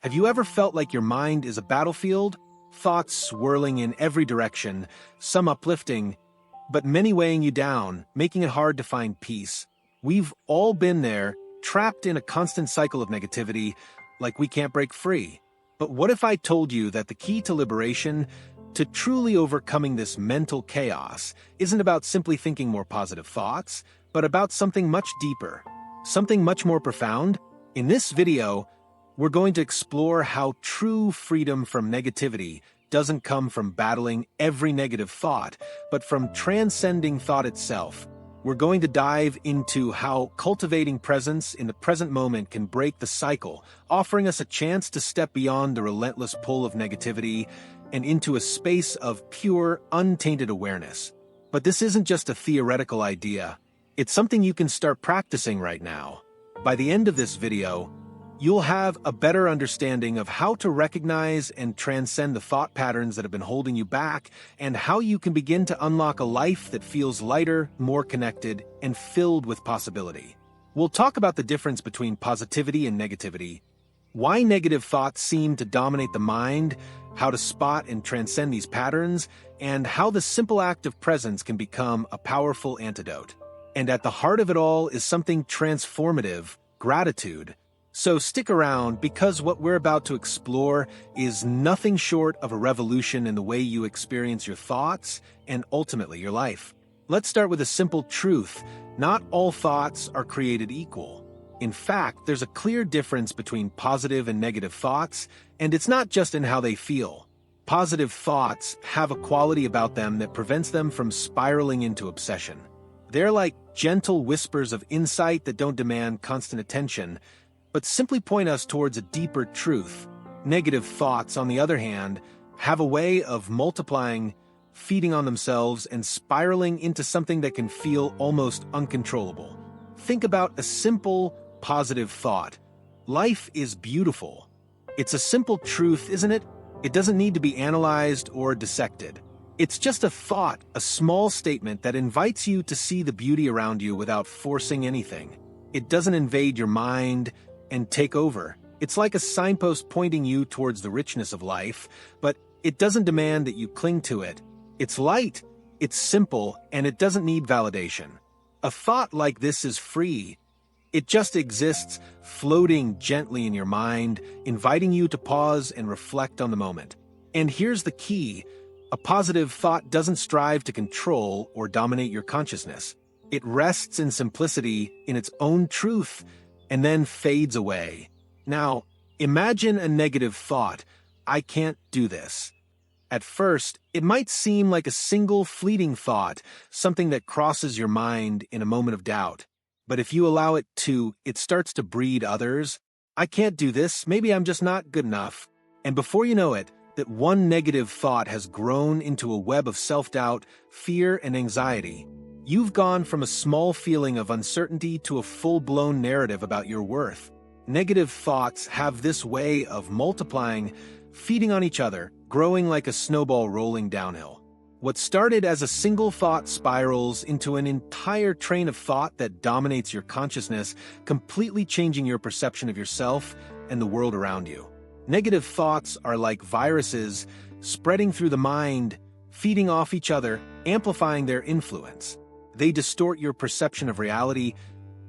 Have you ever felt like your mind is a battlefield? Thoughts swirling in every direction, some uplifting, but many weighing you down, making it hard to find peace. We've all been there, trapped in a constant cycle of negativity, like we can't break free. But what if I told you that the key to liberation, to truly overcoming this mental chaos, isn't about simply thinking more positive thoughts, but about something much deeper, something much more profound? In this video, we're going to explore how true freedom from negativity doesn't come from battling every negative thought, but from transcending thought itself. We're going to dive into how cultivating presence in the present moment can break the cycle, offering us a chance to step beyond the relentless pull of negativity and into a space of pure, untainted awareness. But this isn't just a theoretical idea. It's something you can start practicing right now. By the end of this video, you'll have a better understanding of how to recognize and transcend the thought patterns that have been holding you back, and how you can begin to unlock a life that feels lighter, more connected, and filled with possibility. We'll talk about the difference between positivity and negativity, why negative thoughts seem to dominate the mind, how to spot and transcend these patterns, and how the simple act of presence can become a powerful antidote. And at the heart of it all is something transformative: gratitude. So stick around, because what we're about to explore is nothing short of a revolution in the way you experience your thoughts and ultimately your life. Let's start with a simple truth: not all thoughts are created equal. In fact, there's a clear difference between positive and negative thoughts, and it's not just in how they feel. Positive thoughts have a quality about them that prevents them from spiraling into obsession. They're like gentle whispers of insight that don't demand constant attention, but simply point us towards a deeper truth. Negative thoughts, on the other hand, have a way of multiplying, feeding on themselves, and spiraling into something that can feel almost uncontrollable. Think about a simple, positive thought. Life is beautiful. It's a simple truth, isn't it? It doesn't need to be analyzed or dissected. It's just a thought, a small statement that invites you to see the beauty around you without forcing anything. It doesn't invade your mind and take over. It's like a signpost pointing you towards the richness of life, but it doesn't demand that you cling to it. It's light, it's simple, and it doesn't need validation. A thought like this is free. It just exists, floating gently in your mind, inviting you to pause and reflect on the moment. And here's the key: a positive thought doesn't strive to control or dominate your consciousness. It rests in simplicity, in its own truth, and then fades away. Now, imagine a negative thought: I can't do this. At first, it might seem like a single fleeting thought, something that crosses your mind in a moment of doubt. But if you allow it to, it starts to breed others. I can't do this, maybe I'm just not good enough. And before you know it, that one negative thought has grown into a web of self-doubt, fear, and anxiety. You've gone from a small feeling of uncertainty to a full-blown narrative about your worth. Negative thoughts have this way of multiplying, feeding on each other, growing like a snowball rolling downhill. What started as a single thought spirals into an entire train of thought that dominates your consciousness, completely changing your perception of yourself and the world around you. Negative thoughts are like viruses, spreading through the mind, feeding off each other, amplifying their influence. They distort your perception of reality,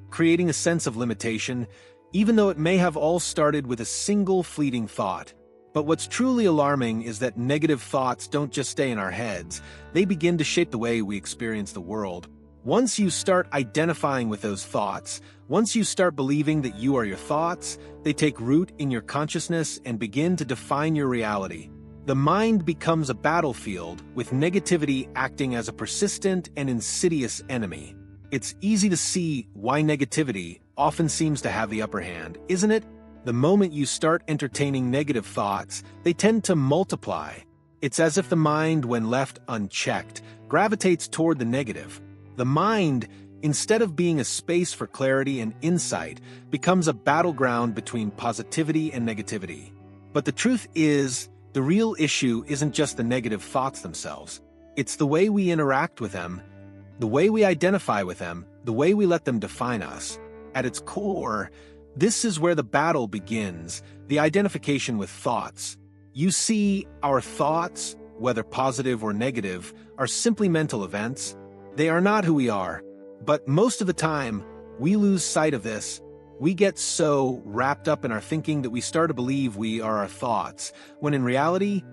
creating a sense of limitation, even though it may have all started with a single fleeting thought. But what's truly alarming is that negative thoughts don't just stay in our heads, they begin to shape the way we experience the world. Once you start identifying with those thoughts, once you start believing that you are your thoughts, they take root in your consciousness and begin to define your reality. The mind becomes a battlefield, with negativity acting as a persistent and insidious enemy. It's easy to see why negativity often seems to have the upper hand, isn't it? The moment you start entertaining negative thoughts, they tend to multiply. It's as if the mind, when left unchecked, gravitates toward the negative. The mind, instead of being a space for clarity and insight, becomes a battleground between positivity and negativity. But the truth is, the real issue isn't just the negative thoughts themselves. It's the way we interact with them, the way we identify with them, the way we let them define us. At its core, This is where the battle begins, the identification with thoughts. You see, our thoughts, whether positive or negative, are simply mental events. They are not who we are. But most of the time, we lose sight of this. We get so wrapped up in our thinking that we start to believe we are our thoughts, when in reality,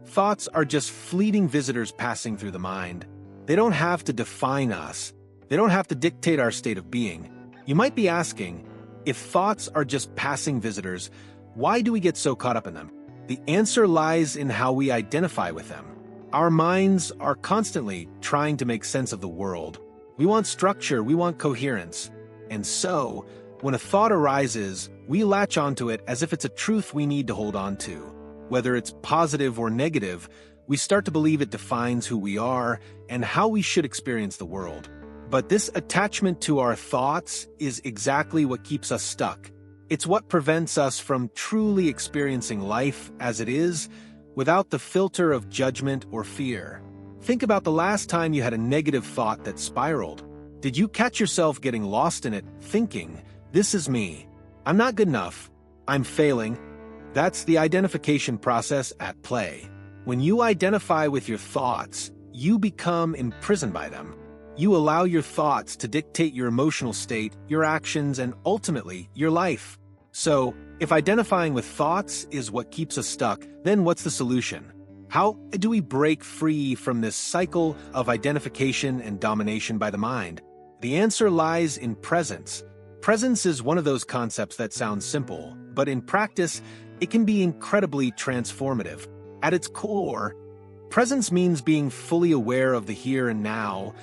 thoughts are just fleeting visitors passing through the mind. They don't have to define us. They don't have to dictate our state of being. You might be asking, if thoughts are just passing visitors, why do we get so caught up in them? The answer lies in how we identify with them. Our minds are constantly trying to make sense of the world. We want structure, we want coherence. And so, when a thought arises, we latch onto it as if it's a truth we need to hold on to. Whether it's positive or negative, we start to believe it defines who we are and how we should experience the world. But this attachment to our thoughts is exactly what keeps us stuck. It's what prevents us from truly experiencing life as it is, without the filter of judgment or fear. Think about the last time you had a negative thought that spiraled. Did you catch yourself getting lost in it, thinking, "This is me. I'm not good enough. I'm failing"? That's the identification process at play. When you identify with your thoughts, you become imprisoned by them. You allow your thoughts to dictate your emotional state, your actions, and ultimately, your life. So, if identifying with thoughts is what keeps us stuck, then what's the solution? How do we break free from this cycle of identification and domination by the mind? The answer lies in presence. Presence is one of those concepts that sounds simple, but in practice, it can be incredibly transformative. At its core, presence means being fully aware of the here and now,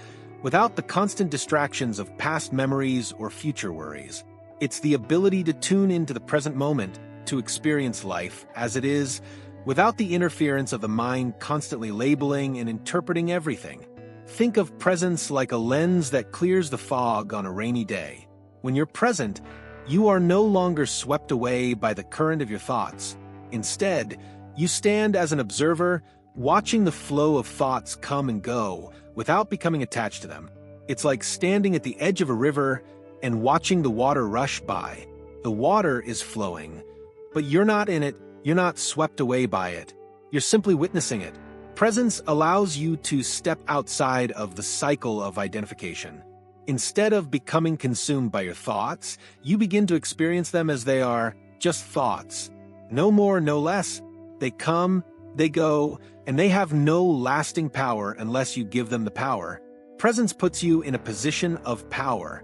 without the constant distractions of past memories or future worries. It's the ability to tune into the present moment, to experience life as it is, without the interference of the mind constantly labeling and interpreting everything. Think of presence like a lens that clears the fog on a rainy day. When you're present, you are no longer swept away by the current of your thoughts. Instead, you stand as an observer, watching the flow of thoughts come and go without becoming attached to them. It's like standing at the edge of a river and watching the water rush by. The water is flowing, but you're not in it, you're not swept away by it. You're simply witnessing it. Presence allows you to step outside of the cycle of identification. Instead of becoming consumed by your thoughts, you begin to experience them as they are, just thoughts. No more, no less. They come, they go, and they have no lasting power unless you give them the power. Presence puts you in a position of power,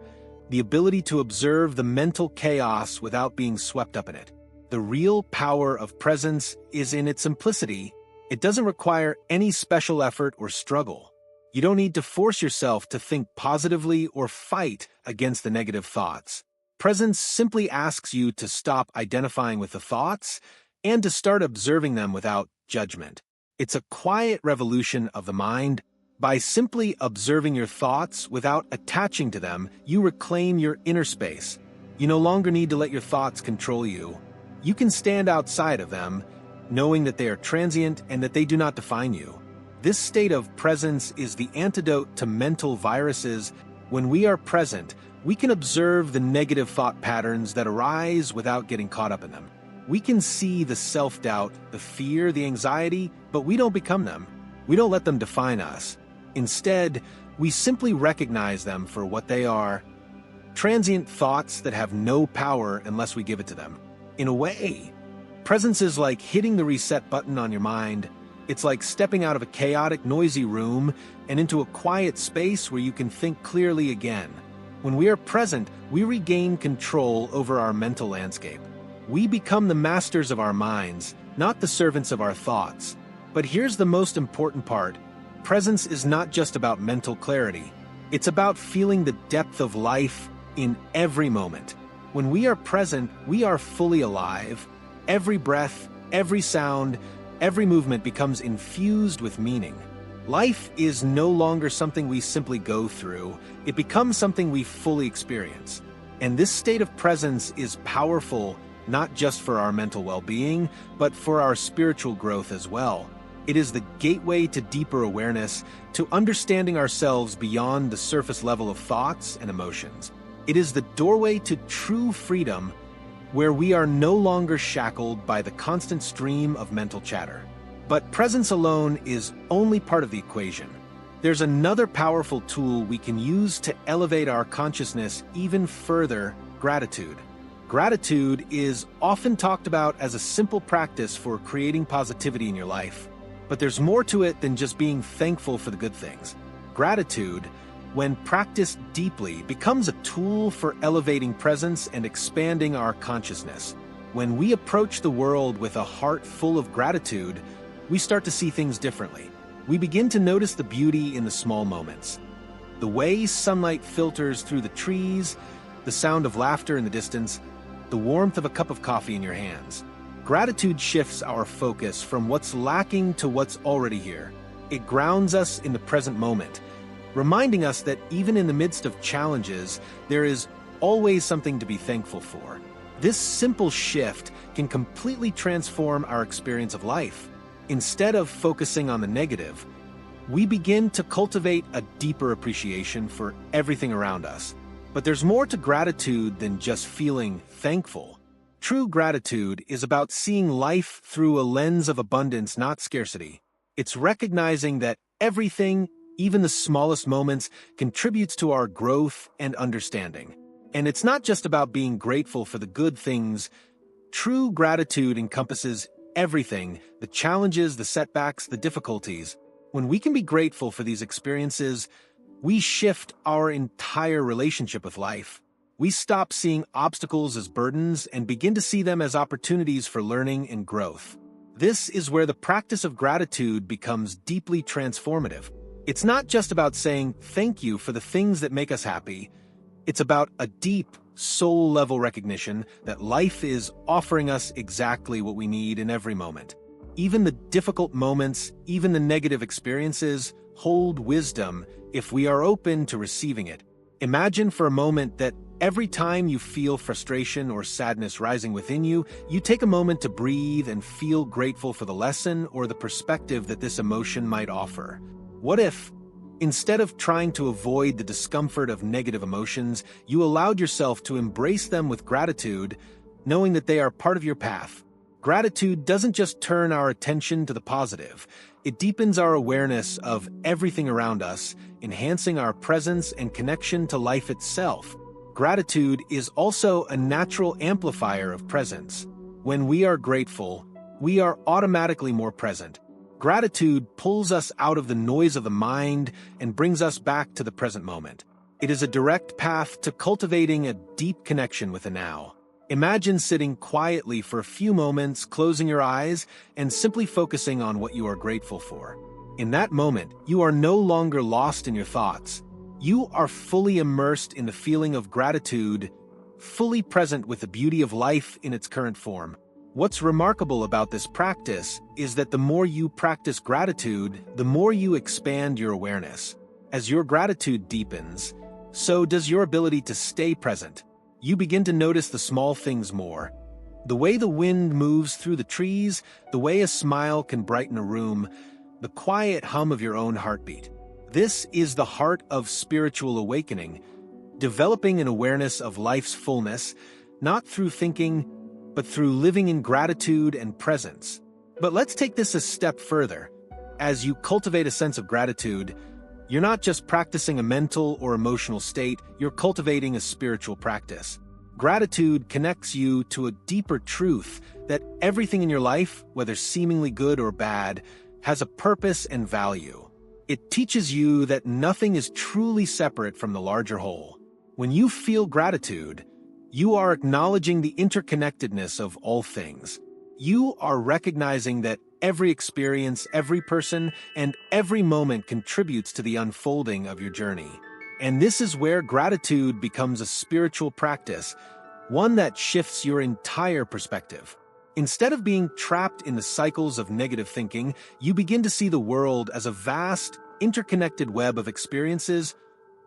the ability to observe the mental chaos without being swept up in it. The real power of presence is in its simplicity. It doesn't require any special effort or struggle. You don't need to force yourself to think positively or fight against the negative thoughts. Presence simply asks you to stop identifying with the thoughts and to start observing them without judgment. It's a quiet revolution of the mind. By simply observing your thoughts without attaching to them, you reclaim your inner space. You no longer need to let your thoughts control you. You can stand outside of them, knowing that they are transient and that they do not define you. This state of presence is the antidote to mental viruses. When we are present, we can observe the negative thought patterns that arise without getting caught up in them. We can see the self-doubt, the fear, the anxiety, but we don't become them. We don't let them define us. Instead, we simply recognize them for what they are: transient thoughts that have no power unless we give it to them. In a way, presence is like hitting the reset button on your mind. It's like stepping out of a chaotic, noisy room and into a quiet space where you can think clearly again. When we are present, we regain control over our mental landscape. We become the masters of our minds, not the servants of our thoughts. But here's the most important part. Presence is not just about mental clarity. It's about feeling the depth of life in every moment. When we are present, we are fully alive. Every breath, every sound, every movement becomes infused with meaning. Life is no longer something we simply go through. It becomes something we fully experience. And this state of presence is powerful, not just for our mental well-being, but for our spiritual growth as well. It is the gateway to deeper awareness, to understanding ourselves beyond the surface level of thoughts and emotions. It is the doorway to true freedom, where we are no longer shackled by the constant stream of mental chatter. But presence alone is only part of the equation. There's another powerful tool we can use to elevate our consciousness even further: gratitude. Gratitude is often talked about as a simple practice for creating positivity in your life. But there's more to it than just being thankful for the good things. Gratitude, when practiced deeply, becomes a tool for elevating presence and expanding our consciousness. When we approach the world with a heart full of gratitude, we start to see things differently. We begin to notice the beauty in the small moments. The way sunlight filters through the trees, the sound of laughter in the distance, the warmth of a cup of coffee in your hands. Gratitude shifts our focus from what's lacking to what's already here. It grounds us in the present moment, reminding us that even in the midst of challenges, there is always something to be thankful for. This simple shift can completely transform our experience of life. Instead of focusing on the negative, we begin to cultivate a deeper appreciation for everything around us. But there's more to gratitude than just feeling thankful. True gratitude is about seeing life through a lens of abundance, not scarcity. It's recognizing that everything, even the smallest moments, contributes to our growth and understanding. And it's not just about being grateful for the good things. True gratitude encompasses everything: the challenges, the setbacks, the difficulties. When we can be grateful for these experiences, we shift our entire relationship with life. We stop seeing obstacles as burdens and begin to see them as opportunities for learning and growth. This is where the practice of gratitude becomes deeply transformative. It's not just about saying thank you for the things that make us happy. It's about a deep, soul-level recognition that life is offering us exactly what we need in every moment. Even the difficult moments, even the negative experiences, hold wisdom if we are open to receiving it. Imagine for a moment that every time you feel frustration or sadness rising within you, you take a moment to breathe and feel grateful for the lesson or the perspective that this emotion might offer. What if, instead of trying to avoid the discomfort of negative emotions, you allowed yourself to embrace them with gratitude, knowing that they are part of your path? Gratitude doesn't just turn our attention to the positive. It deepens our awareness of everything around us, enhancing our presence and connection to life itself. Gratitude is also a natural amplifier of presence. When we are grateful, we are automatically more present. Gratitude pulls us out of the noise of the mind and brings us back to the present moment. It is a direct path to cultivating a deep connection with the now. Imagine sitting quietly for a few moments, closing your eyes, and simply focusing on what you are grateful for. In that moment, you are no longer lost in your thoughts. You are fully immersed in the feeling of gratitude, fully present with the beauty of life in its current form. What's remarkable about this practice is that the more you practice gratitude, the more you expand your awareness. As your gratitude deepens, so does your ability to stay present. You begin to notice the small things more. The way the wind moves through the trees, the way a smile can brighten a room, the quiet hum of your own heartbeat. This is the heart of spiritual awakening, developing an awareness of life's fullness, not through thinking, but through living in gratitude and presence. But let's take this a step further. As you cultivate a sense of gratitude, you're not just practicing a mental or emotional state, you're cultivating a spiritual practice. Gratitude connects you to a deeper truth that everything in your life, whether seemingly good or bad, has a purpose and value. It teaches you that nothing is truly separate from the larger whole. When you feel gratitude, you are acknowledging the interconnectedness of all things. You are recognizing that every experience, every person, and every moment contributes to the unfolding of your journey. And this is where gratitude becomes a spiritual practice, one that shifts your entire perspective. Instead of being trapped in the cycles of negative thinking, you begin to see the world as a vast, interconnected web of experiences,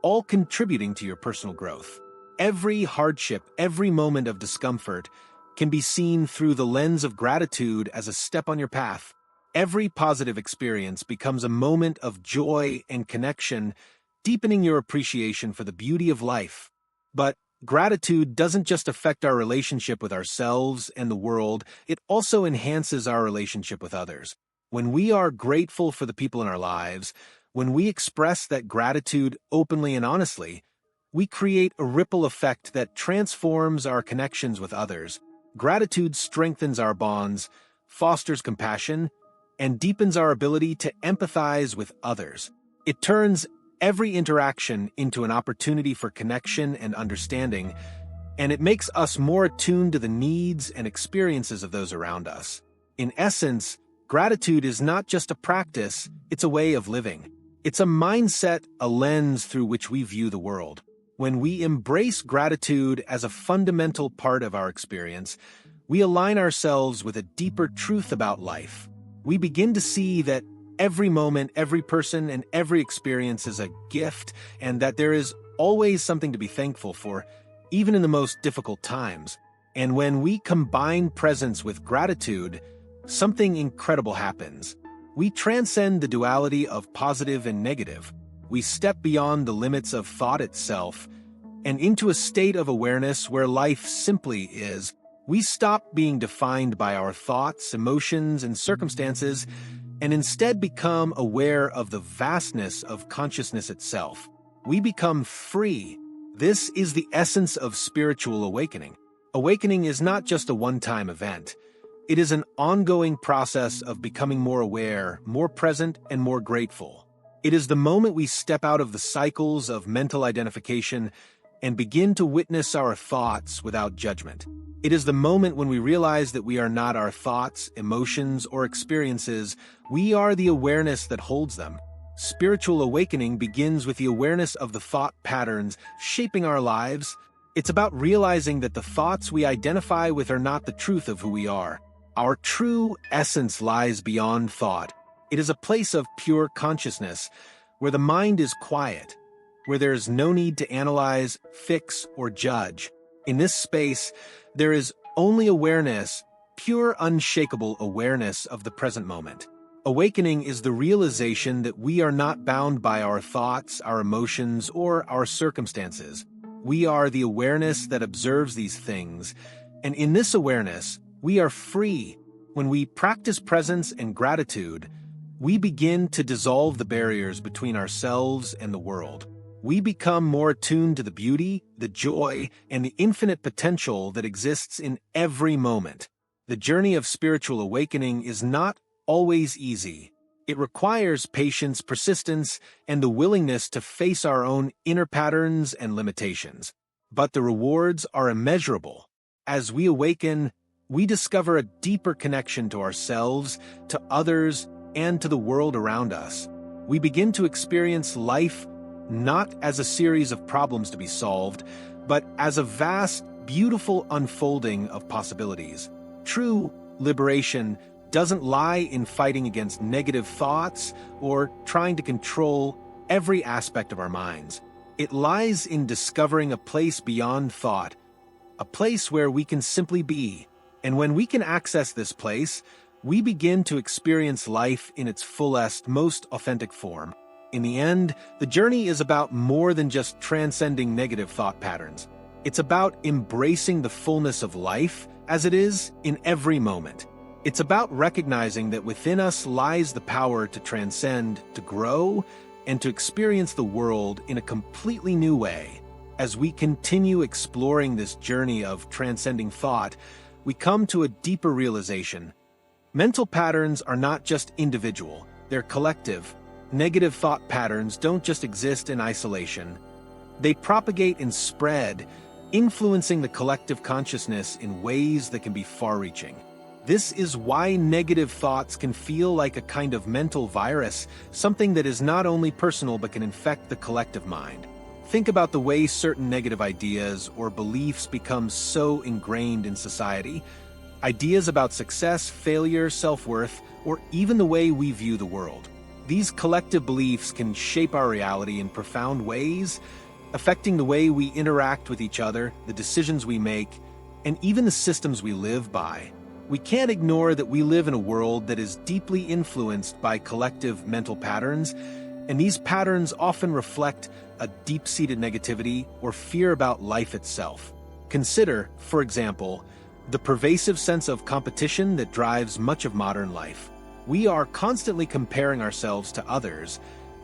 all contributing to your personal growth. Every hardship, every moment of discomfort, can be seen through the lens of gratitude as a step on your path. Every positive experience becomes a moment of joy and connection, deepening your appreciation for the beauty of life. But Gratitude doesn't just affect our relationship with ourselves and the world, it also enhances our relationship with others. When we are grateful for the people in our lives, when we express that gratitude openly and honestly, we create a ripple effect that transforms our connections with others. Gratitude strengthens our bonds, fosters compassion, and deepens our ability to empathize with others. It turns every interaction into an opportunity for connection and understanding, and it makes us more attuned to the needs and experiences of those around us. In essence, gratitude is not just a practice, it's a way of living. It's a mindset, a lens through which we view the world. When we embrace gratitude as a fundamental part of our experience, we align ourselves with a deeper truth about life. We begin to see that every moment, every person, and every experience is a gift, and that there is always something to be thankful for, even in the most difficult times. And when we combine presence with gratitude, something incredible happens. We transcend the duality of positive and negative. We step beyond the limits of thought itself and into a state of awareness where life simply is. We stop being defined by our thoughts, emotions, and circumstances, and instead become aware of the vastness of consciousness itself. We become free. This is the essence of spiritual awakening. Awakening is not just a one-time event. It is an ongoing process of becoming more aware, more present, and more grateful. It is the moment we step out of the cycles of mental identification and begin to witness our thoughts without judgment. It is the moment when we realize that we are not our thoughts, emotions, or experiences. We are the awareness that holds them. Spiritual awakening begins with the awareness of the thought patterns shaping our lives. It's about realizing that the thoughts we identify with are not the truth of who we are. Our true essence lies beyond thought. It is a place of pure consciousness, where the mind is quiet, where there is no need to analyze, fix, or judge. In this space, there is only awareness, pure, unshakable awareness of the present moment. Awakening is the realization that we are not bound by our thoughts, our emotions, or our circumstances. We are the awareness that observes these things, and in this awareness, we are free. When we practice presence and gratitude, we begin to dissolve the barriers between ourselves and the world. We become more attuned to the beauty, the joy, and the infinite potential that exists in every moment. The journey of spiritual awakening is not always easy. It requires patience, persistence, and the willingness to face our own inner patterns and limitations. But the rewards are immeasurable. As we awaken, we discover a deeper connection to ourselves, to others, and to the world around us. We begin to experience life not as a series of problems to be solved, but as a vast, beautiful unfolding of possibilities. True liberation doesn't lie in fighting against negative thoughts or trying to control every aspect of our minds. It lies in discovering a place beyond thought, a place where we can simply be. And when we can access this place, we begin to experience life in its fullest, most authentic form. In the end, the journey is about more than just transcending negative thought patterns. It's about embracing the fullness of life as it is in every moment. It's about recognizing that within us lies the power to transcend, to grow, and to experience the world in a completely new way. As we continue exploring this journey of transcending thought, we come to a deeper realization. Mental patterns are not just individual, they're collective. Negative thought patterns don't just exist in isolation. They propagate and spread, influencing the collective consciousness in ways that can be far-reaching. This is why negative thoughts can feel like a kind of mental virus, something that is not only personal but can infect the collective mind. Think about the way certain negative ideas or beliefs become so ingrained in society. Ideas about success, failure, self-worth, or even the way we view the world. These collective beliefs can shape our reality in profound ways, affecting the way we interact with each other, the decisions we make, and even the systems we live by. We can't ignore that we live in a world that is deeply influenced by collective mental patterns, And these patterns often reflect a deep-seated negativity or fear about life itself. Consider, for example, the pervasive sense of competition that drives much of modern life. We are constantly comparing ourselves to others,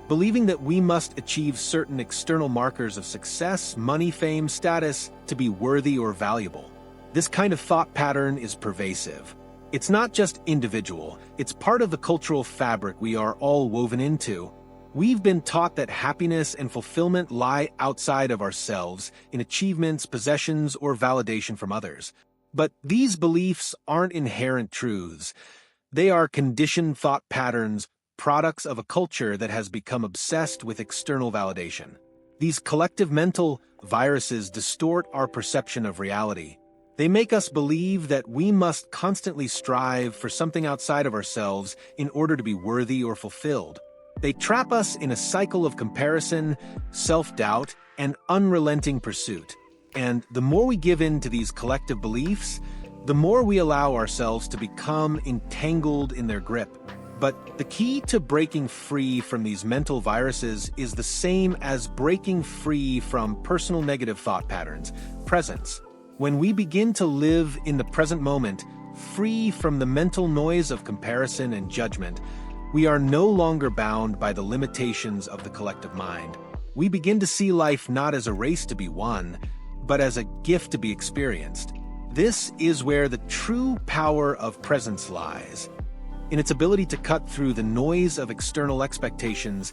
believing that we must achieve certain external markers of success, money, fame, status to be worthy or valuable. This kind of thought pattern is pervasive. It's not just individual, it's part of the cultural fabric we are all woven into. We've been taught that happiness and fulfillment lie outside of ourselves, in achievements, possessions, or validation from others. But these beliefs aren't inherent truths. They are conditioned thought patterns, products of a culture that has become obsessed with external validation. These collective mental viruses distort our perception of reality. They make us believe that we must constantly strive for something outside of ourselves in order to be worthy or fulfilled. They trap us in a cycle of comparison, self-doubt, and unrelenting pursuit. And the more we give in to these collective beliefs, the more we allow ourselves to become entangled in their grip. But the key to breaking free from these mental viruses is the same as breaking free from personal negative thought patterns: presence. When we begin to live in the present moment, free from the mental noise of comparison and judgment, we are no longer bound by the limitations of the collective mind. We begin to see life not as a race to be won, but as a gift to be experienced. This is where the true power of presence lies, in its ability to cut through the noise of external expectations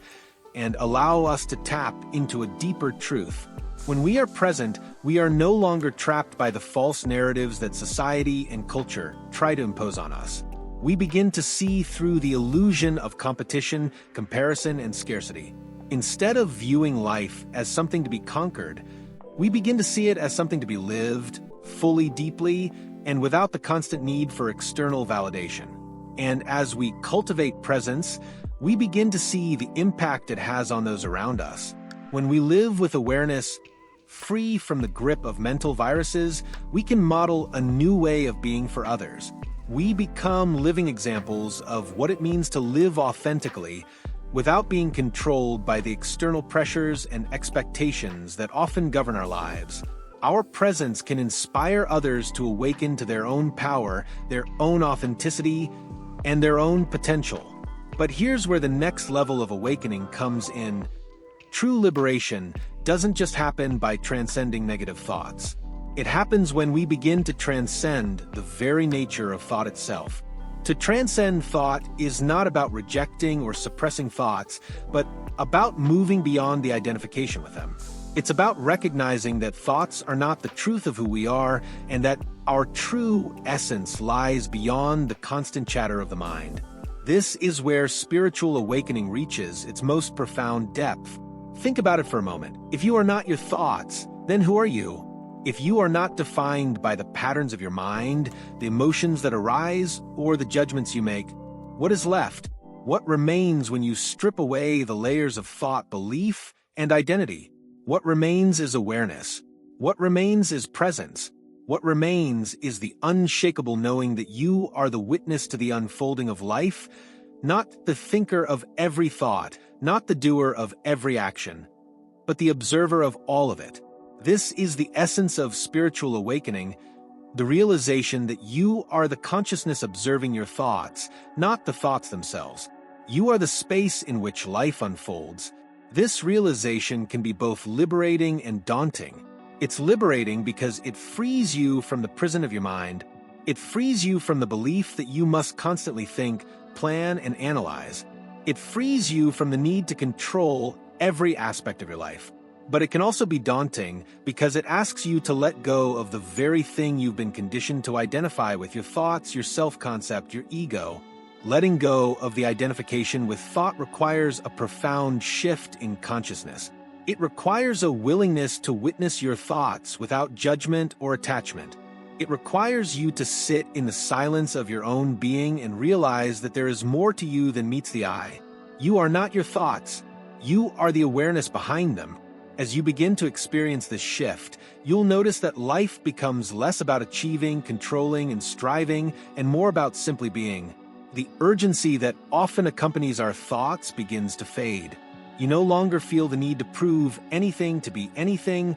and allow us to tap into a deeper truth. When we are present, we are no longer trapped by the false narratives that society and culture try to impose on us. We begin to see through the illusion of competition, comparison, and scarcity. Instead of viewing life as something to be conquered, we begin to see it as something to be lived, fully, deeply, and without the constant need for external validation. And as we cultivate presence, we begin to see the impact it has on those around us. When we live with awareness, free from the grip of mental viruses, we can model a new way of being for others. We become living examples of what it means to live authentically without being controlled by the external pressures and expectations that often govern our lives. Our presence can inspire others to awaken to their own power, their own authenticity, and their own potential. But here's where the next level of awakening comes in. True liberation doesn't just happen by transcending negative thoughts. It happens when we begin to transcend the very nature of thought itself. To transcend thought is not about rejecting or suppressing thoughts, but about moving beyond the identification with them. It's about recognizing that thoughts are not the truth of who we are, and that our true essence lies beyond the constant chatter of the mind. This is where spiritual awakening reaches its most profound depth. Think about it for a moment. If you are not your thoughts, then who are you? If you are not defined by the patterns of your mind, the emotions that arise, or the judgments you make, what is left? What remains when you strip away the layers of thought, belief, and identity? What remains is awareness. What remains is presence. What remains is the unshakable knowing that you are the witness to the unfolding of life, not the thinker of every thought, not the doer of every action, but the observer of all of it. This is the essence of spiritual awakening, the realization that you are the consciousness observing your thoughts, not the thoughts themselves. You are the space in which life unfolds. This realization can be both liberating and daunting. It's liberating because it frees you from the prison of your mind. It frees you from the belief that you must constantly think, plan, and analyze. It frees you from the need to control every aspect of your life. But it can also be daunting because it asks you to let go of the very thing you've been conditioned to identify with: your thoughts, your self-concept, your ego. Letting go of the identification with thought requires a profound shift in consciousness. It requires a willingness to witness your thoughts without judgment or attachment. It requires you to sit in the silence of your own being and realize that there is more to you than meets the eye. You are not your thoughts. You are the awareness behind them. As you begin to experience this shift, you'll notice that life becomes less about achieving, controlling, and striving, and more about simply being. The urgency that often accompanies our thoughts begins to fade. You no longer feel the need to prove anything to be anything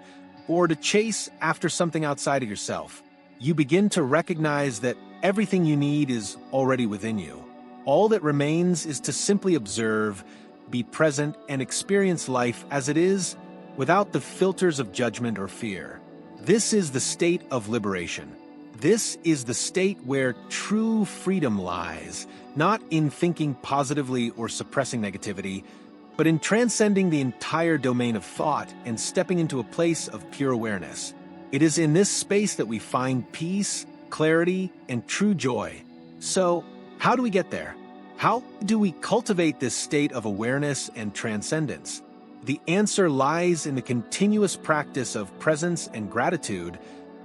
or to chase after something outside of yourself. You begin to recognize that everything you need is already within you. All that remains is to simply observe, be present, and experience life as it is, without the filters of judgment or fear. This is the state of liberation. This is the state where true freedom lies, not in thinking positively or suppressing negativity, but in transcending the entire domain of thought and stepping into a place of pure awareness. It is in this space that we find peace, clarity, and true joy. So, how do we get there? How do we cultivate this state of awareness and transcendence? The answer lies in the continuous practice of presence and gratitude,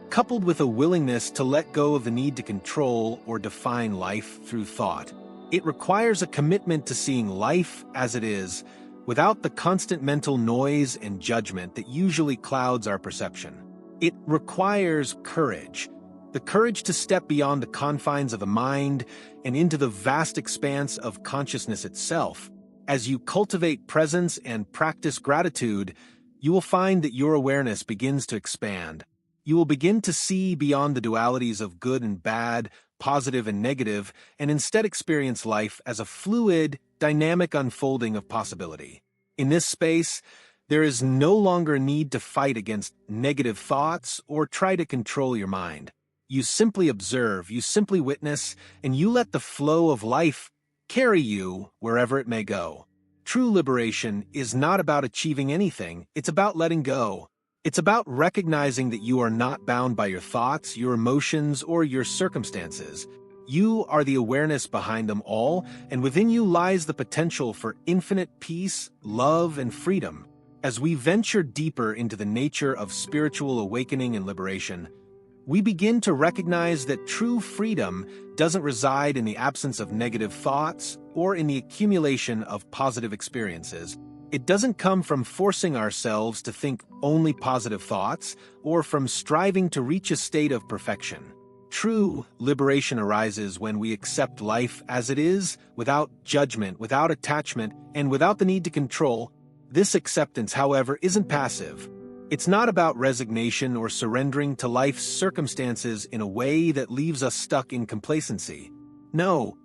coupled with a willingness to let go of the need to control or define life through thought. It requires a commitment to seeing life as it is, without the constant mental noise and judgment that usually clouds our perception. It requires courage, the courage to step beyond the confines of the mind and into the vast expanse of consciousness itself. As you cultivate presence and practice gratitude, you will find that your awareness begins to expand. You will begin to see beyond the dualities of good and bad, positive and negative, and instead experience life as a fluid, dynamic unfolding of possibility. In this space, there is no longer a need to fight against negative thoughts or try to control your mind. You simply observe, you simply witness, and you let the flow of life carry you wherever it may go. True liberation is not about achieving anything, it's about letting go. It's about recognizing that you are not bound by your thoughts, your emotions, or your circumstances. You are the awareness behind them all, and within you lies the potential for infinite peace, love, and freedom. As we venture deeper into the nature of spiritual awakening and liberation, we begin to recognize that true freedom doesn't reside in the absence of negative thoughts or in the accumulation of positive experiences. It doesn't come from forcing ourselves to think only positive thoughts or from striving to reach a state of perfection. True liberation arises when we accept life as it is, without judgment, without attachment, and without the need to control. This acceptance, however, isn't passive. It's not about resignation or surrendering to life's circumstances in a way that leaves us stuck in complacency. No.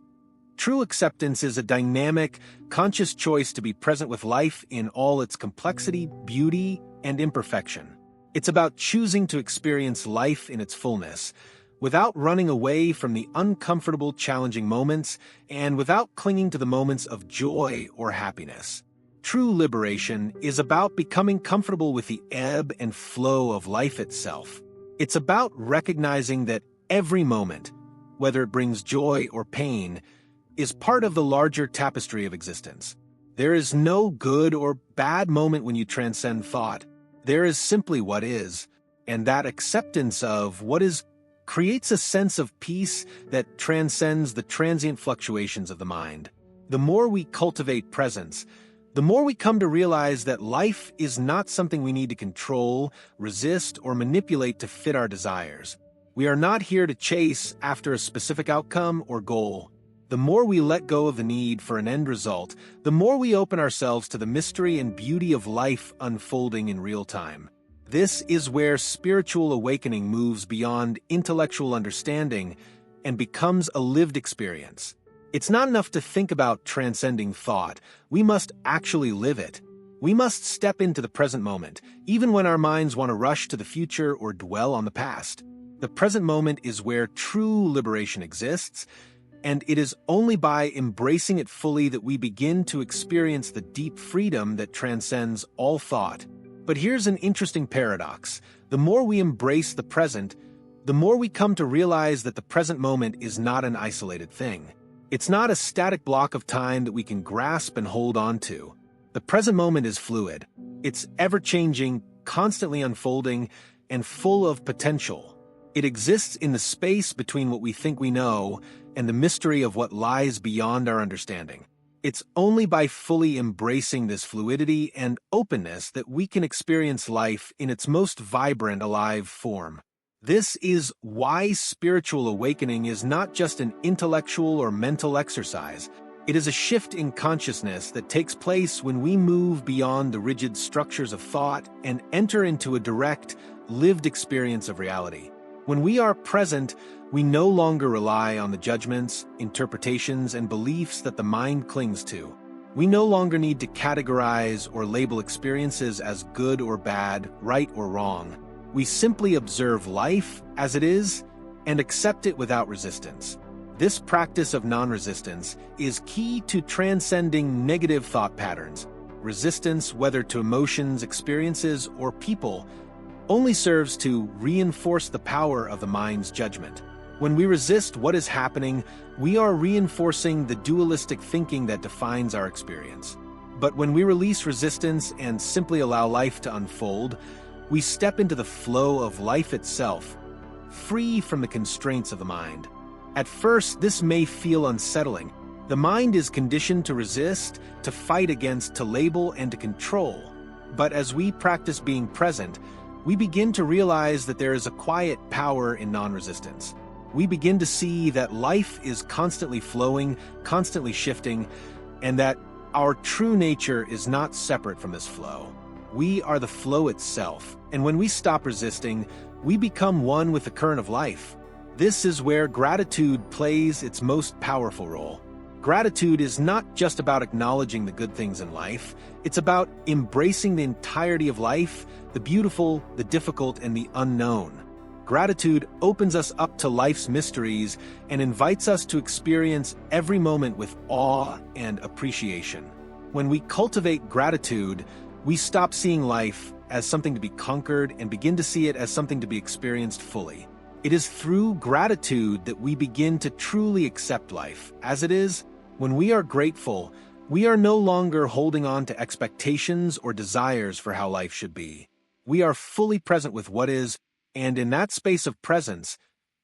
True acceptance is a dynamic, conscious choice to be present with life in all its complexity, beauty, and imperfection. It's about choosing to experience life in its fullness, without running away from the uncomfortable, challenging moments, and without clinging to the moments of joy or happiness. True liberation is about becoming comfortable with the ebb and flow of life itself. It's about recognizing that every moment, whether it brings joy or pain, is part of the larger tapestry of existence. There is no good or bad moment when you transcend thought. There is simply what is, and that acceptance of what is creates a sense of peace that transcends the transient fluctuations of the mind. The more we cultivate presence, the more we come to realize that life is not something we need to control, resist, or manipulate to fit our desires. We are not here to chase after a specific outcome or goal. The more we let go of the need for an end result, the more we open ourselves to the mystery and beauty of life unfolding in real time. This is where spiritual awakening moves beyond intellectual understanding and becomes a lived experience. It's not enough to think about transcending thought. We must actually live it. We must step into the present moment, even when our minds want to rush to the future or dwell on the past. The present moment is where true liberation exists, and it is only by embracing it fully that we begin to experience the deep freedom that transcends all thought. But here's an interesting paradox. The more we embrace the present, the more we come to realize that the present moment is not an isolated thing. It's not a static block of time that we can grasp and hold on to. The present moment is fluid. It's ever-changing, constantly unfolding, and full of potential. It exists in the space between what we think we know and the mystery of what lies beyond our understanding. It's only by fully embracing this fluidity and openness that we can experience life in its most vibrant, alive form. This is why spiritual awakening is not just an intellectual or mental exercise. It is a shift in consciousness that takes place when we move beyond the rigid structures of thought and enter into a direct, lived experience of reality. When we are present, we no longer rely on the judgments, interpretations, and beliefs that the mind clings to. We no longer need to categorize or label experiences as good or bad, right or wrong. We simply observe life as it is and accept it without resistance. This practice of non-resistance is key to transcending negative thought patterns. Resistance, whether to emotions, experiences, or people, only serves to reinforce the power of the mind's judgment. When we resist what is happening, we are reinforcing the dualistic thinking that defines our experience. But when we release resistance and simply allow life to unfold, we step into the flow of life itself, free from the constraints of the mind. At first, this may feel unsettling. The mind is conditioned to resist, to fight against, to label, and to control. But as we practice being present, we begin to realize that there is a quiet power in non-resistance. We begin to see that life is constantly flowing, constantly shifting, and that our true nature is not separate from this flow. We are the flow itself, and when we stop resisting, we become one with the current of life. This is where gratitude plays its most powerful role. Gratitude is not just about acknowledging the good things in life, it's about embracing the entirety of life, the beautiful, the difficult, and the unknown. Gratitude opens us up to life's mysteries and invites us to experience every moment with awe and appreciation. When we cultivate gratitude, we stop seeing life as something to be conquered and begin to see it as something to be experienced fully. It is through gratitude that we begin to truly accept life as it is. When we are grateful, we are no longer holding on to expectations or desires for how life should be. We are fully present with what is, and in that space of presence,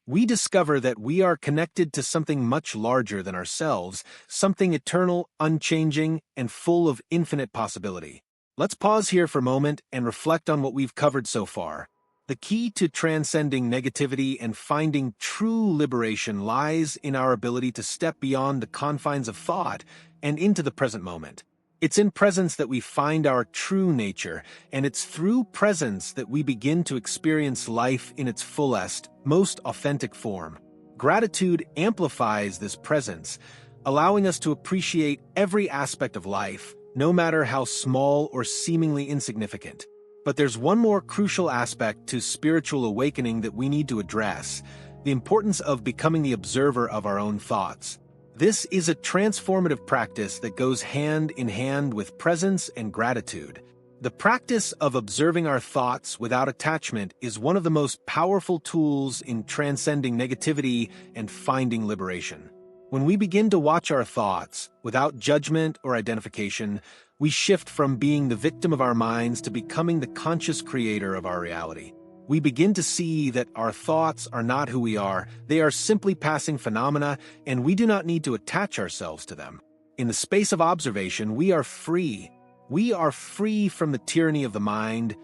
we discover that we are connected to something much larger than ourselves, something eternal, unchanging, and full of infinite possibility. Let's pause here for a moment and reflect on what we've covered so far. The key to transcending negativity and finding true liberation lies in our ability to step beyond the confines of thought and into the present moment. It's in presence that we find our true nature, and it's through presence that we begin to experience life in its fullest, most authentic form. Gratitude amplifies this presence, allowing us to appreciate every aspect of life, no matter how small or seemingly insignificant. But there's one more crucial aspect to spiritual awakening that we need to address: the importance of becoming the observer of our own thoughts. This is a transformative practice that goes hand in hand with presence and gratitude. The practice of observing our thoughts without attachment is one of the most powerful tools in transcending negativity and finding liberation. When we begin to watch our thoughts without judgment or identification, we shift from being the victim of our minds to becoming the conscious creator of our reality. We begin to see that our thoughts are not who we are, they are simply passing phenomena, and we do not need to attach ourselves to them. In the space of observation, we are free. We are free from the tyranny of the mind,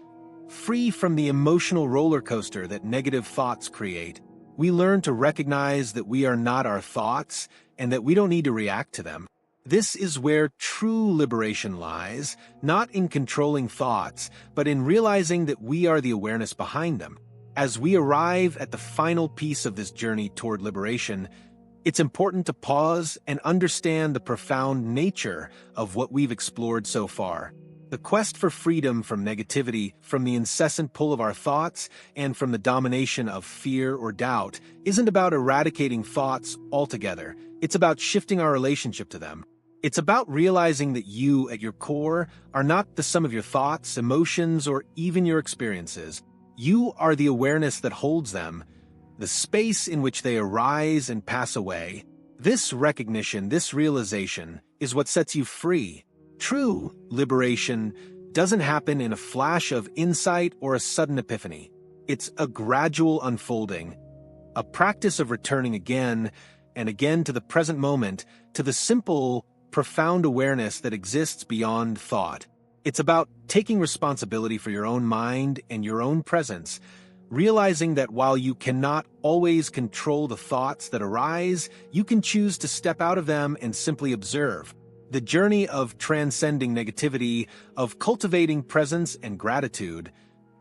free from the emotional roller coaster that negative thoughts create. We learn to recognize that we are not our thoughts and that we don't need to react to them. This is where true liberation lies, not in controlling thoughts, but in realizing that we are the awareness behind them. As we arrive at the final piece of this journey toward liberation, it's important to pause and understand the profound nature of what we've explored so far. The quest for freedom from negativity, from the incessant pull of our thoughts, and from the domination of fear or doubt isn't about eradicating thoughts altogether. It's about shifting our relationship to them. It's about realizing that you, at your core, are not the sum of your thoughts, emotions, or even your experiences. You are the awareness that holds them, the space in which they arise and pass away. This recognition, this realization, is what sets you free. True liberation doesn't happen in a flash of insight or a sudden epiphany. It's a gradual unfolding, a practice of returning again and again to the present moment, to the simple, profound awareness that exists beyond thought. It's about taking responsibility for your own mind and your own presence, realizing that while you cannot always control the thoughts that arise, you can choose to step out of them and simply observe. The journey of transcending negativity, of cultivating presence and gratitude,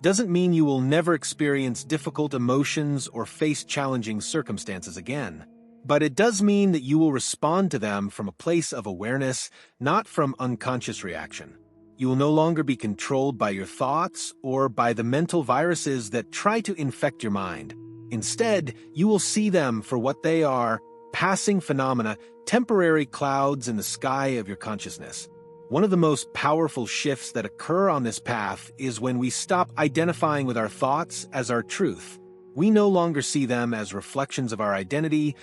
doesn't mean you will never experience difficult emotions or face challenging circumstances again. But it does mean that you will respond to them from a place of awareness, not from unconscious reaction. You will no longer be controlled by your thoughts or by the mental viruses that try to infect your mind. Instead, you will see them for what they are: passing phenomena, temporary clouds in the sky of your consciousness. One of the most powerful shifts that occur on this path is when we stop identifying with our thoughts as our truth. We no longer see them as reflections of our identity,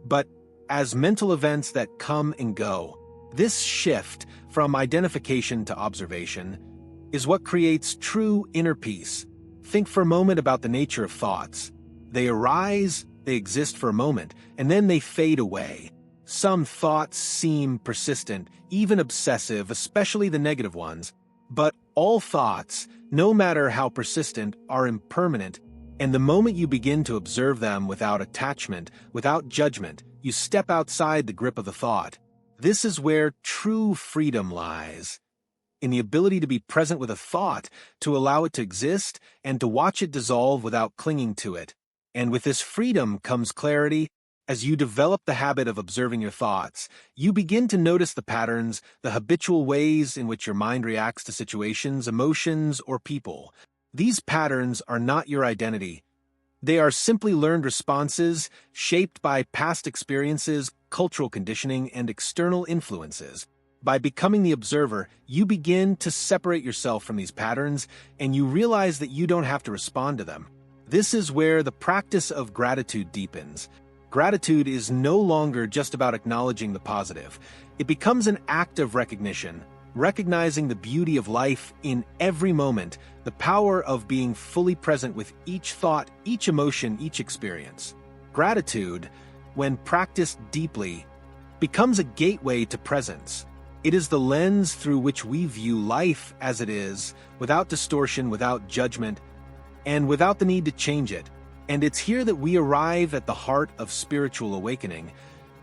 but as mental events that come and go. This shift from identification to observation is what creates true inner peace. Think for a moment about the nature of thoughts. They arise, they exist for a moment, and then they fade away. Some thoughts seem persistent, even obsessive, especially the negative ones. But all thoughts, no matter how persistent, are impermanent, and the moment you begin to observe them without attachment, without judgment, you step outside the grip of the thought. This is where true freedom lies. In the ability to be present with a thought, to allow it to exist, and to watch it dissolve without clinging to it. And with this freedom comes clarity. As you develop the habit of observing your thoughts, you begin to notice the patterns, the habitual ways in which your mind reacts to situations, emotions, or people. These patterns are not your identity. They are simply learned responses shaped by past experiences, cultural conditioning, and external influences. By becoming the observer, you begin to separate yourself from these patterns, and you realize that you don't have to respond to them. This is where the practice of gratitude deepens. Gratitude is no longer just about acknowledging the positive. It becomes an act of recognition, recognizing the beauty of life in every moment, the power of being fully present with each thought, each emotion, each experience. Gratitude, when practiced deeply, becomes a gateway to presence. It is the lens through which we view life as it is, without distortion, without judgment, and without the need to change it. And it's here that we arrive at the heart of spiritual awakening,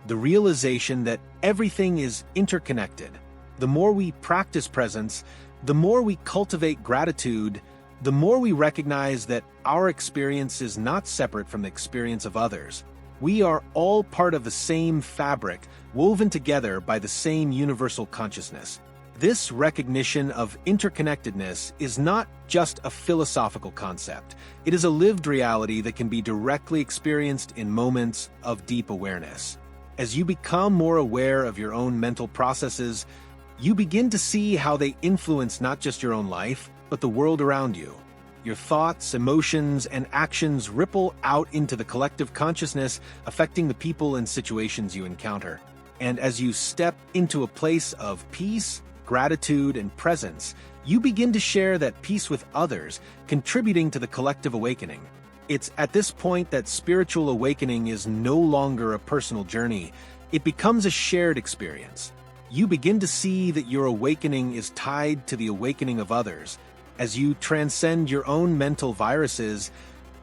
the realization that everything is interconnected. The more we practice presence, the more we cultivate gratitude, the more we recognize that our experience is not separate from the experience of others. We are all part of the same fabric, woven together by the same universal consciousness. This recognition of interconnectedness is not just a philosophical concept. It is a lived reality that can be directly experienced in moments of deep awareness. As you become more aware of your own mental processes, you begin to see how they influence not just your own life, but the world around you. Your thoughts, emotions, and actions ripple out into the collective consciousness, affecting the people and situations you encounter. And as you step into a place of peace, gratitude, and presence, you begin to share that peace with others, contributing to the collective awakening. It's at this point that spiritual awakening is no longer a personal journey. It becomes a shared experience. You begin to see that your awakening is tied to the awakening of others. As you transcend your own mental viruses,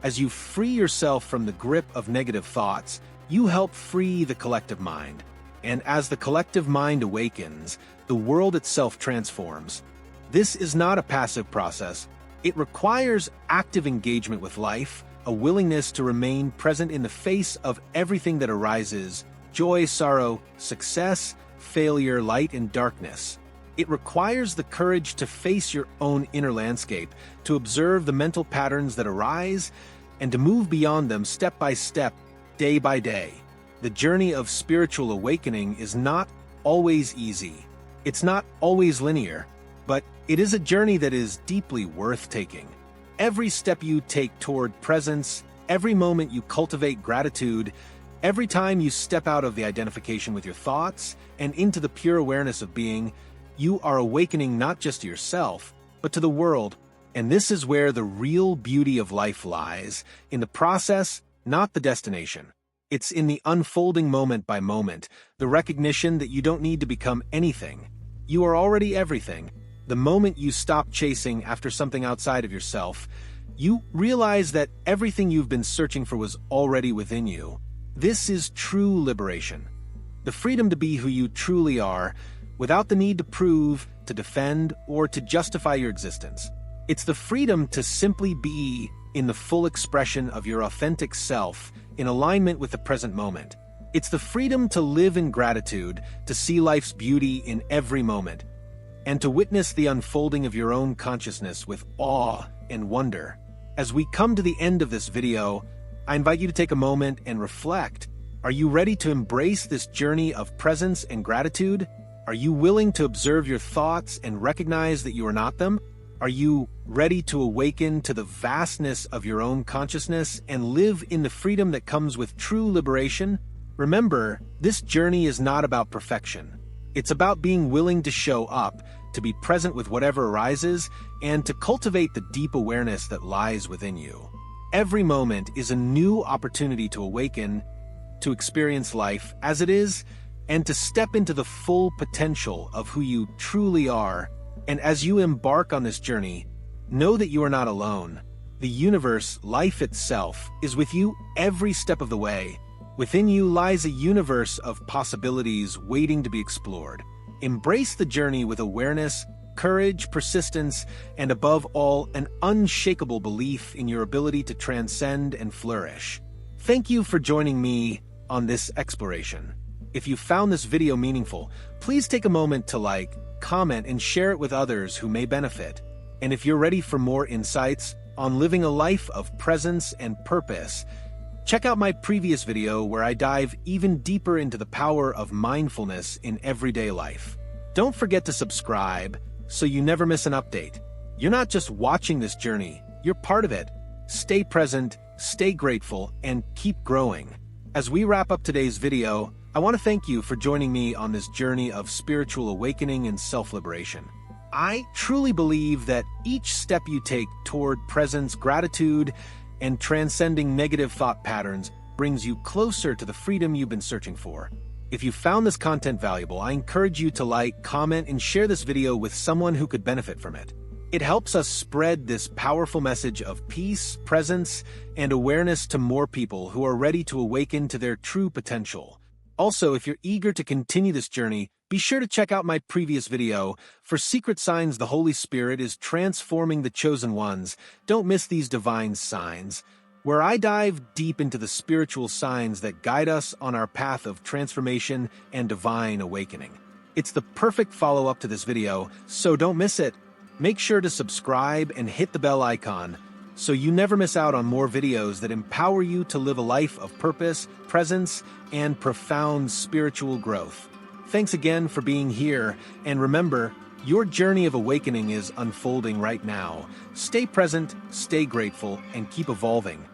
as you free yourself from the grip of negative thoughts, you help free the collective mind. And as the collective mind awakens, the world itself transforms. This is not a passive process. It requires active engagement with life, a willingness to remain present in the face of everything that arises: joy, sorrow, success, failure, light, and darkness. It requires the courage to face your own inner landscape, to observe the mental patterns that arise, and to move beyond them step by step, day by day. The journey of spiritual awakening is not always easy. It's not always linear, but it is a journey that is deeply worth taking. Every step you take toward presence, every moment you cultivate gratitude, every time you step out of the identification with your thoughts and into the pure awareness of being, you are awakening not just to yourself, but to the world. And this is where the real beauty of life lies, in the process, not the destination. It's in the unfolding moment by moment, the recognition that you don't need to become anything. You are already everything. The moment you stop chasing after something outside of yourself, You realize that everything you've been searching for was already within you. This is true liberation. The freedom to be who you truly are, without the need to prove, to defend, or to justify your existence. It's the freedom to simply be in the full expression of your authentic self, in alignment with the present moment. It's the freedom to live in gratitude, to see life's beauty in every moment, and to witness the unfolding of your own consciousness with awe and wonder. As we come to the end of this video, I invite you to take a moment and reflect. Are you ready to embrace this journey of presence and gratitude? Are you willing to observe your thoughts and recognize that you are not them? Are you ready to awaken to the vastness of your own consciousness and live in the freedom that comes with true liberation? Remember, this journey is not about perfection. It's about being willing to show up, to be present with whatever arises, and to cultivate the deep awareness that lies within you. Every moment is a new opportunity to awaken, to experience life as it is, and to step into the full potential of who you truly are. And as you embark on this journey, know that you are not alone. The universe, life itself, is with you every step of the way. Within you lies a universe of possibilities waiting to be explored. Embrace the journey with awareness, courage, persistence, and above all, an unshakable belief in your ability to transcend and flourish. Thank you for joining me on this exploration. If you found this video meaningful, please take a moment to like, comment, and share it with others who may benefit. And if you're ready for more insights on living a life of presence and purpose, check out my previous video where I dive even deeper into the power of mindfulness in everyday life. Don't forget to subscribe so you never miss an update. You're not just watching this journey, you're part of it. Stay present, stay grateful, and keep growing. As we wrap up today's video, I want to thank you for joining me on this journey of spiritual awakening and self-liberation. I truly believe that each step you take toward presence, gratitude, and transcending negative thought patterns brings you closer to the freedom you've been searching for. If you found this content valuable, I encourage you to like, comment, and share this video with someone who could benefit from it. It helps us spread this powerful message of peace, presence, and awareness to more people who are ready to awaken to their true potential. Also, if you're eager to continue this journey, be sure to check out my previous video, For Secret Signs the Holy Spirit is Transforming the Chosen Ones. Don't miss these divine signs, where I dive deep into the spiritual signs that guide us on our path of transformation and divine awakening. It's the perfect follow-up to this video, so don't miss it. Make sure to subscribe and hit the bell icon so you never miss out on more videos that empower you to live a life of purpose, presence, and profound spiritual growth. Thanks again for being here, and remember, your journey of awakening is unfolding right now. Stay present, stay grateful, and keep evolving.